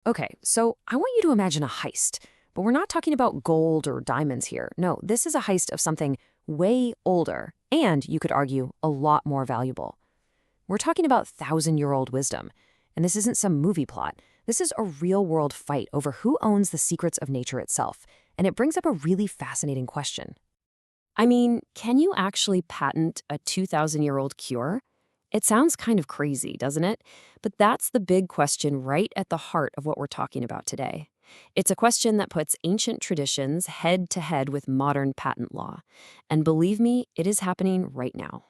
Okay, so I want you to imagine a heist, but we're not talking about gold or diamonds here. No, this is a heist of something way older and, you could argue, a lot more valuable. We're talking about thousand-year-old wisdom, and this isn't some movie plot. This is a real-world fight over who owns the secrets of nature itself, and it brings up a really fascinating question. I mean, can you actually patent a 2,000-year-old cure? It sounds kind of crazy, doesn't it? But that's the big question right at the heart of what we're talking about today. It's a question that puts ancient traditions head to head with modern patent law. And believe me, it is happening right now.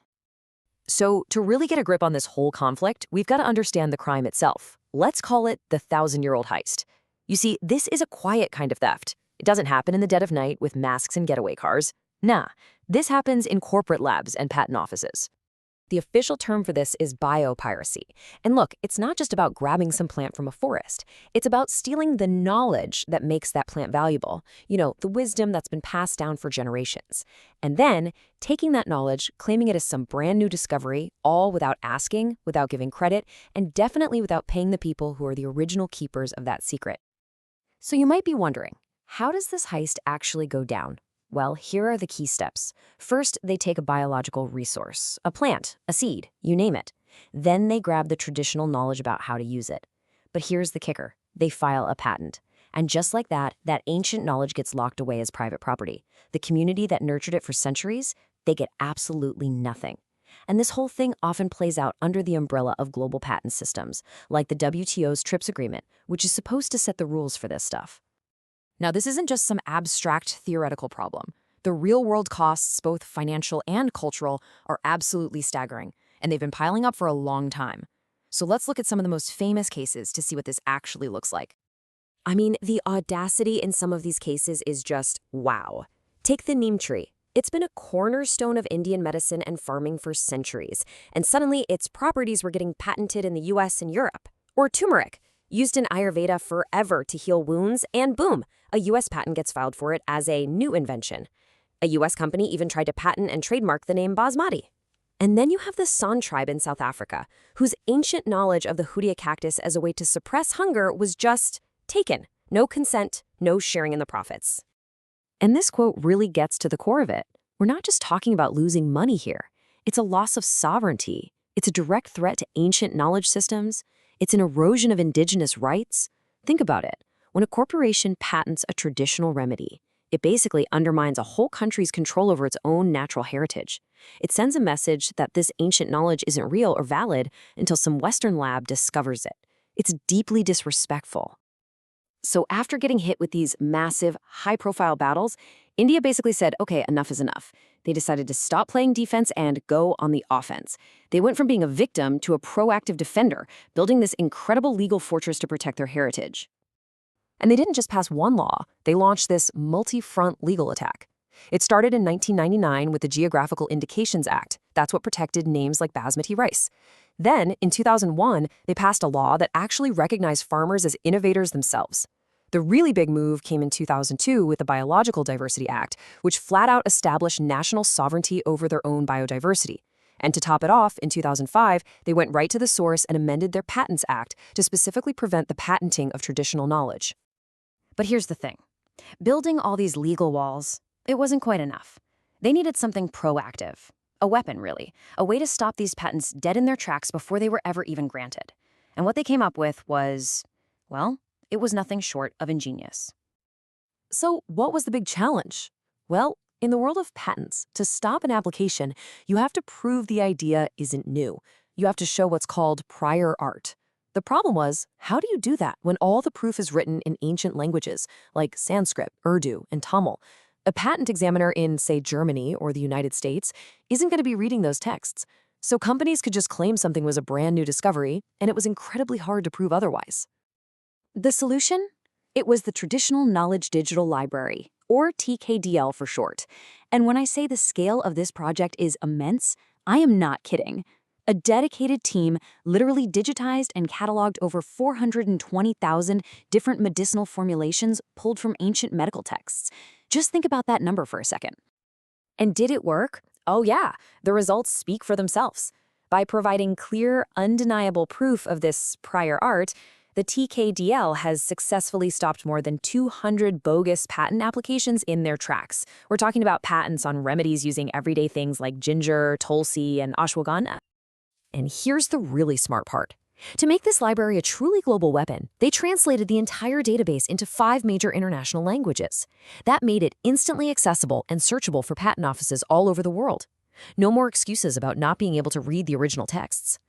So, to really get a grip on this whole conflict, we've got to understand the crime itself. Let's call it the thousand-year-old heist. You see, this is a quiet kind of theft. It doesn't happen in the dead of night with masks and getaway cars. Nah, this happens in corporate labs and patent offices. The official term for this is biopiracy. And look, it's not just about grabbing some plant from a forest. It's about stealing the knowledge that makes that plant valuable. The wisdom that's been passed down for generations. And then taking that knowledge, claiming it as some brand new discovery, all without asking, without giving credit, and definitely without paying the people who are the original keepers of that secret. So you might be wondering, how does this heist actually go down? Well, here are the key steps. First, they take a biological resource, a plant, a seed, you name it. Then they grab the traditional knowledge about how to use it. But here's the kicker. They file a patent. And just like that, that ancient knowledge gets locked away as private property. The community that nurtured it for centuries, they get absolutely nothing. And this whole thing often plays out under the umbrella of global patent systems, like the WTO's TRIPS agreement, which is supposed to set the rules for this stuff. Now, this isn't just some abstract theoretical problem. The real-world costs, both financial and cultural, are absolutely staggering, and they've been piling up for a long time. So let's look at some of the most famous cases to see what this actually looks like. I mean, the audacity in some of these cases is just wow. Take the neem tree. It's been a cornerstone of Indian medicine and farming for centuries, and suddenly its properties were getting patented in the US and Europe. Or turmeric, used in Ayurveda forever to heal wounds, and boom, a US patent gets filed for it as a new invention. A US company even tried to patent and trademark the name basmati. And then you have the San tribe in South Africa, whose ancient knowledge of the Hoodia cactus as a way to suppress hunger was just taken. No consent, no sharing in the profits. And this quote really gets to the core of it. We're not just talking about losing money here. It's a loss of sovereignty. It's a direct threat to ancient knowledge systems. It's an erosion of indigenous rights. Think about it. When a corporation patents a traditional remedy, it basically undermines a whole country's control over its own natural heritage. It sends a message that this ancient knowledge isn't real or valid until some Western lab discovers it. It's deeply disrespectful. So after getting hit with these massive, high-profile battles, India basically said, okay, enough is enough. They decided to stop playing defense and go on the offense. They went from being a victim to a proactive defender, building this incredible legal fortress to protect their heritage. And they didn't just pass one law, they launched this multi-front legal attack. It started in 1999 with the Geographical Indications Act. That's what protected names like basmati rice. Then, in 2001, they passed a law that actually recognized farmers as innovators themselves. The really big move came in 2002 with the Biological Diversity Act, which flat out established national sovereignty over their own biodiversity. And to top it off, in 2005, they went right to the source and amended their Patents Act to specifically prevent the patenting of traditional knowledge. But here's the thing. Building all these legal walls, it wasn't quite enough. They needed something proactive. A weapon, really. A way to stop these patents dead in their tracks before they were ever even granted. And what they came up with was, well, it was nothing short of ingenious. So what was the big challenge? Well, in the world of patents, to stop an application, you have to prove the idea isn't new. You have to show what's called prior art. The problem was, how do you do that when all the proof is written in ancient languages, like Sanskrit, Urdu, and Tamil? A patent examiner in, say, Germany or the United States isn't going to be reading those texts. So companies could just claim something was a brand new discovery, and it was incredibly hard to prove otherwise. The solution? It was the Traditional Knowledge Digital Library, or TKDL for short. And when I say the scale of this project is immense, I am not kidding. A dedicated team literally digitized and cataloged over 420,000 different medicinal formulations pulled from ancient medical texts. Just think about that number for a second. And did it work? Oh yeah, the results speak for themselves. By providing clear, undeniable proof of this prior art, The TKDL has successfully stopped more than 200 bogus patent applications in their tracks. We're talking about patents on remedies using everyday things like ginger, tulsi, and ashwagandha. And here's the really smart part. To make this library a truly global weapon, they translated the entire database into 5 major international languages. That made it instantly accessible and searchable for patent offices all over the world. No more excuses about not being able to read the original texts.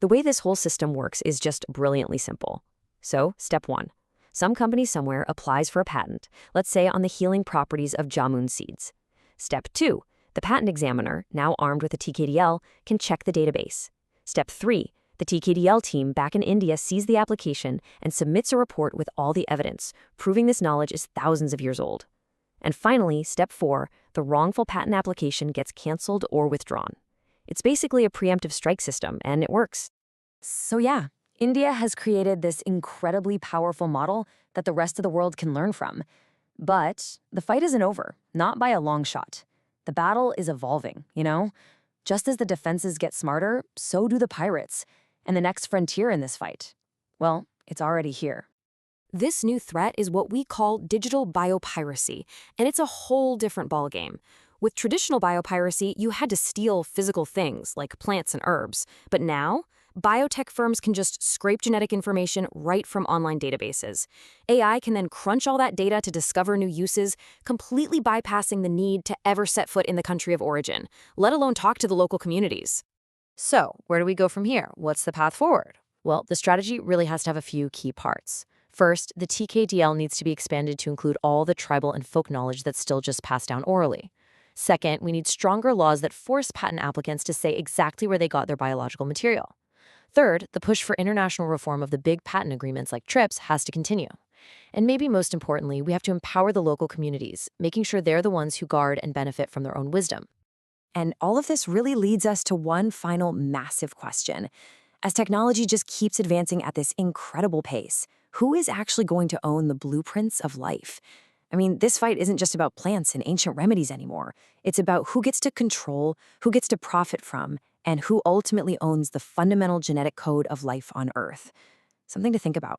The way this whole system works is just brilliantly simple. So, step 1. Some company somewhere applies for a patent, let's say on the healing properties of jamun seeds. Step 2. The patent examiner, now armed with a TKDL, can check the database. Step 3. The TKDL team back in India sees the application and submits a report with all the evidence, proving this knowledge is thousands of years old. And finally, step 4, the wrongful patent application gets canceled or withdrawn. It's basically a preemptive strike system, and it works. So yeah, India has created this incredibly powerful model that the rest of the world can learn from. But the fight isn't over, not by a long shot. The battle is evolving, you know? Just as the defenses get smarter, so do the pirates. And the next frontier in this fight, well, it's already here. This new threat is what we call digital biopiracy, and it's a whole different ballgame. With traditional biopiracy, you had to steal physical things like plants and herbs. But now, biotech firms can just scrape genetic information right from online databases. AI can then crunch all that data to discover new uses, completely bypassing the need to ever set foot in the country of origin, let alone talk to the local communities. So, where do we go from here? What's the path forward? Well, the strategy really has to have a few key parts. First, the TKDL needs to be expanded to include all the tribal and folk knowledge that's still just passed down orally. Second, we need stronger laws that force patent applicants to say exactly where they got their biological material. Third, the push for international reform of the big patent agreements like TRIPS has to continue. And maybe most importantly, we have to empower the local communities, making sure they're the ones who guard and benefit from their own wisdom. And all of this really leads us to one final massive question. As technology just keeps advancing at this incredible pace, who is actually going to own the blueprints of life? I mean, this fight isn't just about plants and ancient remedies anymore. It's about who gets to control, who gets to profit from, and who ultimately owns the fundamental genetic code of life on Earth. Something to think about.